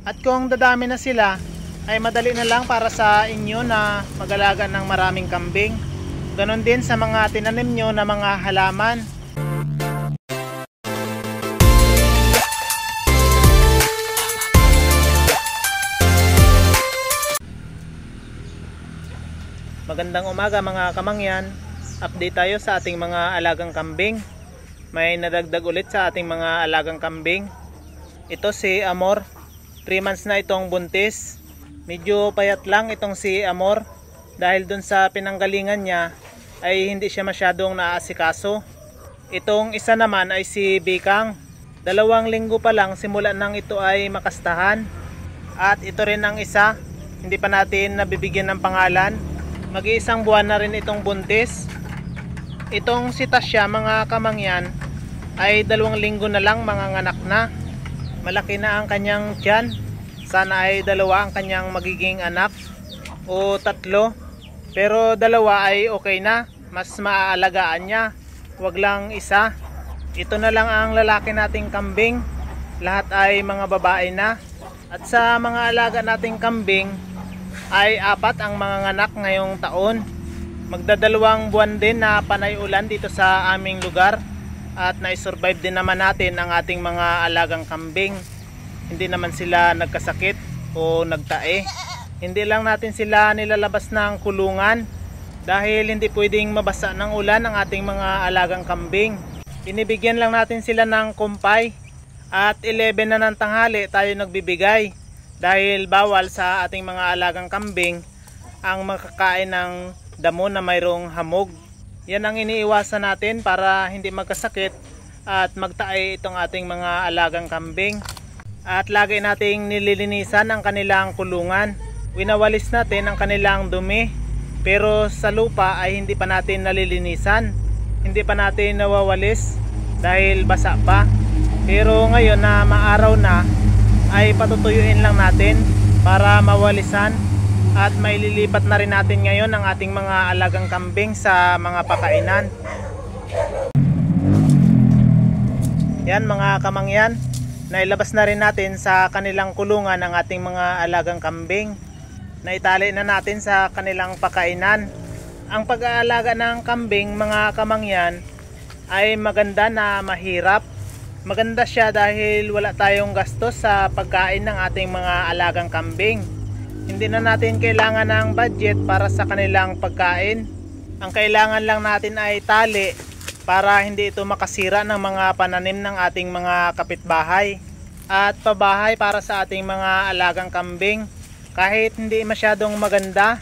At kung dadami na sila, ay madali na lang para sa inyo na mag-alaga ng maraming kambing. Ganon din sa mga tinanim nyo na mga halaman. Magandang umaga mga kamangyan. Update tayo sa ating mga alagang kambing. May nadagdag ulit sa ating mga alagang kambing. Ito si Amor. 3 months na itong buntis. Medyo payat lang itong si Amor dahil dun sa pinanggalingan niya ay hindi siya masyadong naaasikaso. Itong isa naman ay si Bikang. 2 linggo pa lang simula nang ito ay makastahan. At ito rin ang isa, hindi pa natin nabibigyan ng pangalan. Mag-iisang buwan na rin itong buntis. Itong si Tasya mga kamangyan ay 2 linggo na lang manganganak na. Malaki na ang kanyang tiyan. Sana ay 2 ang kanyang magiging anak o 3. Pero 2 ay okay na. Mas maaalagaan niya. Huwag lang isa. Ito na lang ang lalaki nating kambing. Lahat ay mga babae na. At sa mga alaga nating kambing ay 4 ang mga anak ngayong taon. Magda2 buwan din na panay ulan dito sa aming lugar. At na-survive din naman natin ang ating mga alagang kambing. Hindi naman sila nagkasakit o nagtae. Hindi lang natin sila nilalabas ng kulungan dahil hindi pwedeng mabasa ng ulan ang ating mga alagang kambing. Binibigyan lang natin sila ng kumpay. At 11 na ng tanghali tayo nagbibigay dahil bawal sa ating mga alagang kambing ang makakain ng damo na mayroong hamog. Yan ang iniiwasan natin para hindi magkasakit at magtae itong ating mga alagang kambing. At lagi nating nililinisan ang kanilang kulungan. Winawalis natin ang kanilang dumi. Pero sa lupa ay hindi pa natin nalilinisan. Hindi pa natin nawawalis dahil basa pa. Pero ngayon na maaraw na ay patutuyuin lang natin para mawalisan. At maililipat na rin natin ngayon ang ating mga alagang kambing sa mga pakainan. Yan mga kamangyan, nailabas na rin natin sa kanilang kulungan ang ating mga alagang kambing. Naitali na natin sa kanilang pakainan. Ang pag-aalaga ng kambing mga kamangyan ay maganda na mahirap. Maganda siya dahil wala tayong gastos sa pagkain ng ating mga alagang kambing. Hindi na natin kailangan ng budget para sa kanilang pagkain. Ang kailangan lang natin ay tali para hindi ito makasira ng mga pananim ng ating mga kapitbahay. At pabahay para sa ating mga alagang kambing. Kahit hindi masyadong maganda,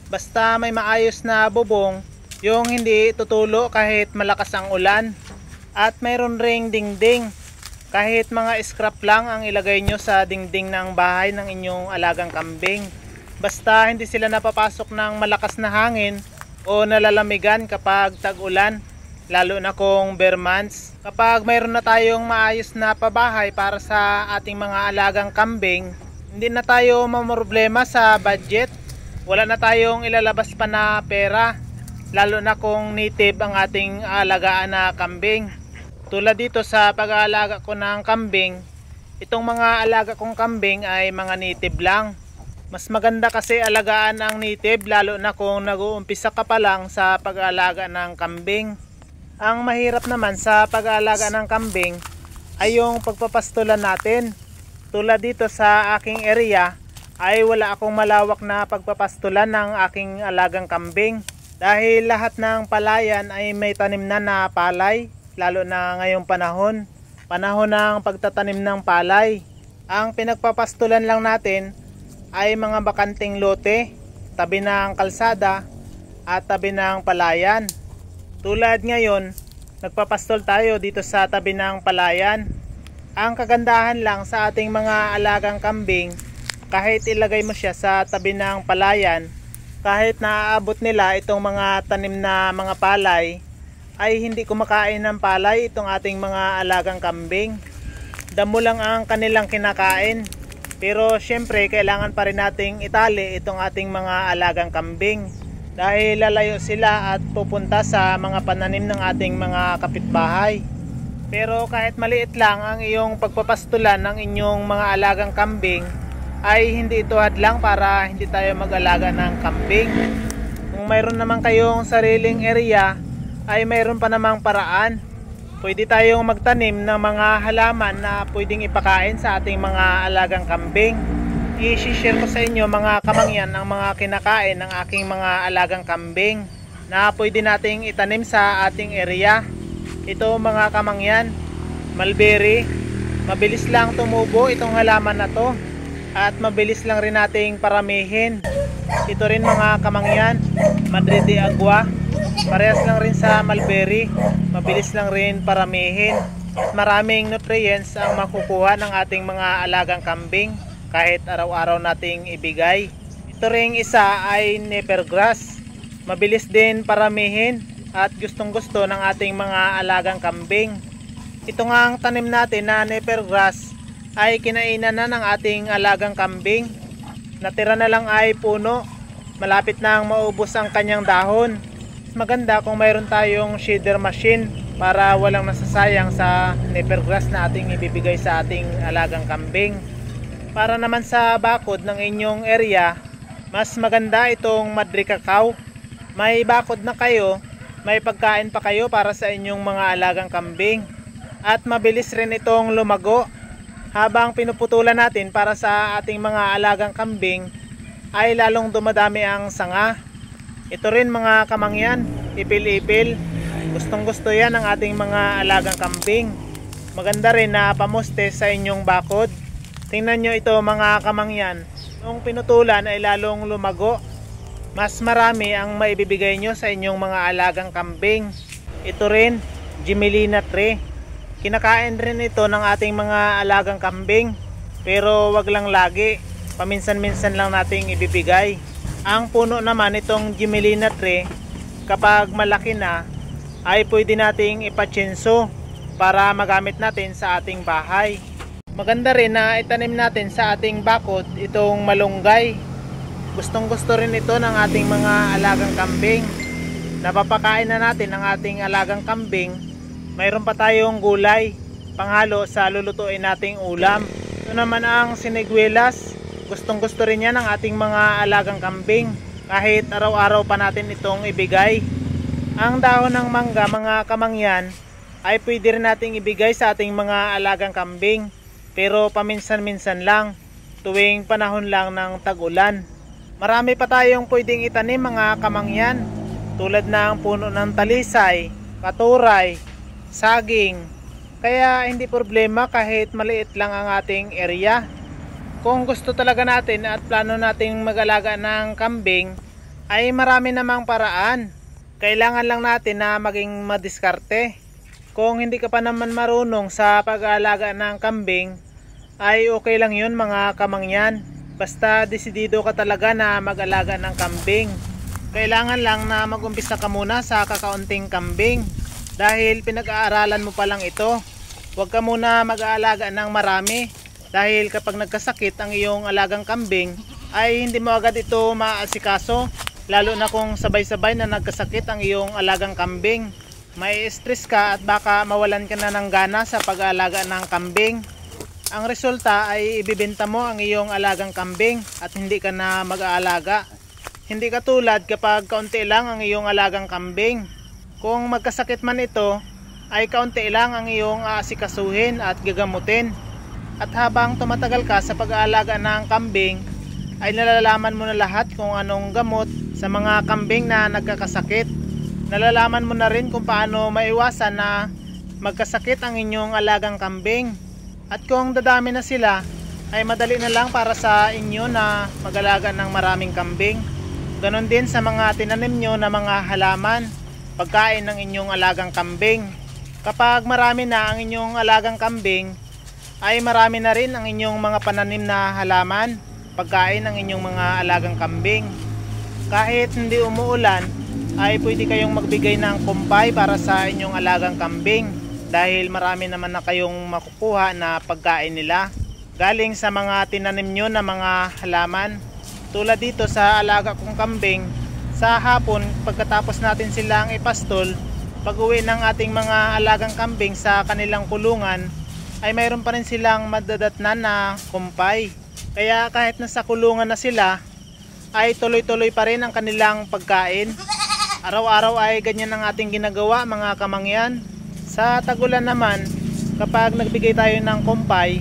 basta may maayos na bubong, yung hindi tutulo kahit malakas ang ulan. At mayroon ring dingding. Kahit mga scrap lang ang ilagay nyo sa dingding ng bahay ng inyong alagang kambing. Basta hindi sila napapasok ng malakas na hangin o nalalamigan kapag tag-ulan. Lalo na kung bare months. Kapag mayroon na tayong maayos na pabahay para sa ating mga alagang kambing, hindi na tayo mamroblema sa budget. Wala na tayong ilalabas pa na pera. Lalo na kung native ang ating alagaan na kambing. Tulad dito sa pag-aalaga ko ng kambing, itong mga alaga kong kambing ay mga native lang. Mas maganda kasi alagaan ang native lalo na kung nag-uumpisa ka pa lang sa pag-aalaga ng kambing. Ang mahirap naman sa pag-aalaga ng kambing ay yung pagpapastulan natin. Tulad dito sa aking area ay wala akong malawak na pagpapastulan ng aking alagang kambing. Dahil lahat ng palayan ay may tanim na palay. Lalo na ngayong panahon ng pagtatanim ng palay. Ang pinagpapastulan lang natin ay mga bakanting lote, tabi ng kalsada at tabi ng palayan. Tulad ngayon, nagpapastol tayo dito sa tabi ng palayan. Ang kagandahan lang sa ating mga alagang kambing, kahit ilagay mo siya sa tabi ng palayan, kahit naaabot nila itong mga tanim na mga palay, ay hindi kumakain ng palay itong ating mga alagang kambing. Damo lang ang kanilang kinakain. Pero syempre kailangan pa rin nating itali itong ating mga alagang kambing dahil lalayo sila at pupunta sa mga pananim ng ating mga kapitbahay. Pero kahit maliit lang ang iyong pagpapastulan ng inyong mga alagang kambing, ay hindi ito hadlang para hindi tayo mag-alaga ng kambing. Kung mayroon naman kayong sariling area ay mayroon pa namang paraan. Pwede tayong magtanim ng mga halaman na pwedeng ipakain sa ating mga alagang kambing. I-share ko sa inyo mga kamangyan ang mga kinakain ng aking mga alagang kambing na pwede nating itanim sa ating area. Ito mga kamangyan, mulberry. Mabilis lang tumubo itong halaman na to at mabilis lang rin nating paramihin. Ito rin mga kamangyan, Madrid de Agua. Parehas lang rin sa mulberry, mabilis lang rin paramihin. Maraming nutrients ang makukuha ng ating mga alagang kambing kahit araw-araw nating ibigay. Ito ring isa ay Napier grass. Mabilis din paramihin at gustong-gusto ng ating mga alagang kambing. Ito nga ang tanim natin na Napier grass ay kinainan na ng ating alagang kambing. Natira na lang ay puno. Malapit na ang maubos ang kanyang dahon. Maganda kung mayroon tayong shedder machine para walang nasasayang sa Napier grass na ating ibibigay sa ating alagang kambing. Para naman sa bakod ng inyong area, mas maganda itong Madre Cacao. May bakod na kayo, may pagkain pa kayo para sa inyong mga alagang kambing. At mabilis rin itong lumago. Habang pinuputulan natin para sa ating mga alagang kambing, ay lalong dumadami ang sanga. Ito rin mga kamangyan, ipil-ipil. Gustong gusto yan ng ating mga alagang kambing. Maganda rin na pamuste sa inyong bakod. Tingnan nyo ito mga kamangyan, nung pinutulan ay lalong lumago. Mas marami ang maibibigay nyo sa inyong mga alagang kambing. Ito rin, Gimelina tree. Kinakain rin ito ng ating mga alagang kambing, pero wag lang lagi, paminsan-minsan lang nating ibibigay. Ang puno naman itong Gimelina tree, kapag malaki na ay pwede nating ipatsinso para magamit natin sa ating bahay. Maganda rin na itanim natin sa ating bakod itong malunggay. Gustong gusto rin ito ng ating mga alagang kambing. Napapakain na natin ang ating alagang kambing. Mayroon pa tayong gulay panghalo sa lulutuin nating ulam. Ito naman ang siniguelas. Gustong gusto rin yan ng ating mga alagang kambing kahit araw-araw pa natin itong ibigay. Ang dahon ng mangga mga kamangyan ay pwede rin nating ibigay sa ating mga alagang kambing, pero paminsan-minsan lang, tuwing panahon lang ng tag-ulan. Marami pa tayong pwedeng itanim mga kamangyan, tulad ng puno ng talisay, katuray, saging. Kaya hindi problema kahit maliit lang ang ating area. Kung gusto talaga natin at plano nating mag-alaga ng kambing, ay marami namang paraan. Kailangan lang natin na maging madiskarte. Kung hindi ka pa naman marunong sa pag-aalaga ng kambing, ay okay lang yun mga kamangyan. Basta desidido ka talaga na mag-alaga ng kambing. Kailangan lang na mag-umpisa ka muna sa kakaunting kambing. Dahil pinag-aaralan mo pa lang ito. Huwag ka muna mag-aalaga ng marami. Dahil kapag nagkasakit ang iyong alagang kambing, ay hindi mo agad ito maasikaso. Lalo na kung sabay-sabay na nagkasakit ang iyong alagang kambing. May stress ka at baka mawalan ka na ng gana sa pag-aalaga ng kambing. Ang resulta ay ibibenta mo ang iyong alagang kambing at hindi ka na mag-aalaga. Hindi katulad kapag kaunti lang ang iyong alagang kambing. Kung magkasakit man ito, ay kaunti lang ang iyong aasikasuhin at gagamutin. At habang tumatagal ka sa pag-aalaga ng kambing, ay nalalaman mo na lahat kung anong gamot sa mga kambing na nagkakasakit. Nalalaman mo na rin kung paano maiwasan na magkasakit ang inyong alagang kambing. At kung dadami na sila, ay madali na lang para sa inyo na mag-alaga ng maraming kambing. Ganon din sa mga tinanim nyo na mga halaman, pagkain ng inyong alagang kambing. Kapag marami na ang inyong alagang kambing, ay marami na rin ang inyong mga pananim na halaman, pagkain ng inyong mga alagang kambing. Kahit hindi umuulan, ay pwede kayong magbigay ng kumpay para sa inyong alagang kambing. Dahil marami naman na kayong makukuha na pagkain nila galing sa mga tinanim nyo na mga halaman. Tulad dito sa alaga kong kambing, sa hapon pagkatapos natin silang ipastol, pag uwi ng ating mga alagang kambing sa kanilang kulungan, ay mayroon pa rin silang madadatnan na kumpay. Kaya kahit nasa kulungan na sila, ay tuloy-tuloy pa rin ang kanilang pagkain. Araw-araw ay ganyan ang ating ginagawa mga kamangyan. Sa tagulan naman, kapag nagbigay tayo ng kumpay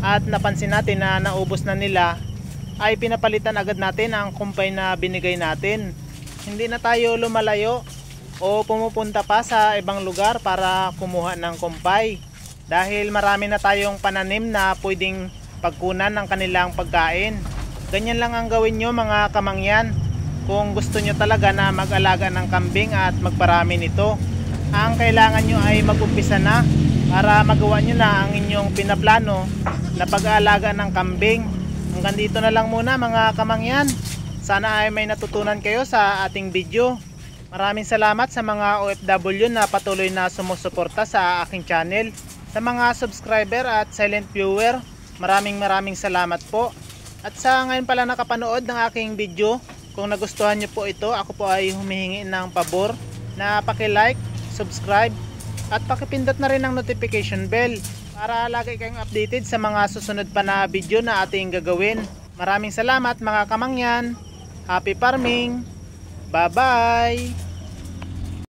at napansin natin na naubos na nila, ay pinapalitan agad natin ang kumpay na binigay natin. Hindi na tayo lumalayo o pumupunta pa sa ibang lugar para kumuha ng kumpay, dahil marami na tayong pananim na pwedeng pagkunan ng kanilang pagkain. Ganyan lang ang gawin nyo mga kamangyan kung gusto nyo talaga na mag-alaga ng kambing at magparami nito. Ang kailangan nyo ay mag-umpisa na para magawa nyo na ang inyong pinaplano na pag-aalaga ng kambing. Hanggang dito na lang muna mga kamangyan. Sana ay may natutunan kayo sa ating video. Maraming salamat sa mga OFW na patuloy na sumusuporta sa aking channel. Sa mga subscriber at silent viewer, maraming salamat po. At sa ngayon pala nakapanood ng aking video, kung nagustuhan nyo po ito, ako po ay humihingi ng pabor na paki-like, subscribe at pakipindot na rin ang notification bell para lagi kayong updated sa mga susunod pa na video na ating gagawin. Maraming salamat mga kamangyan. Happy farming! Bye bye!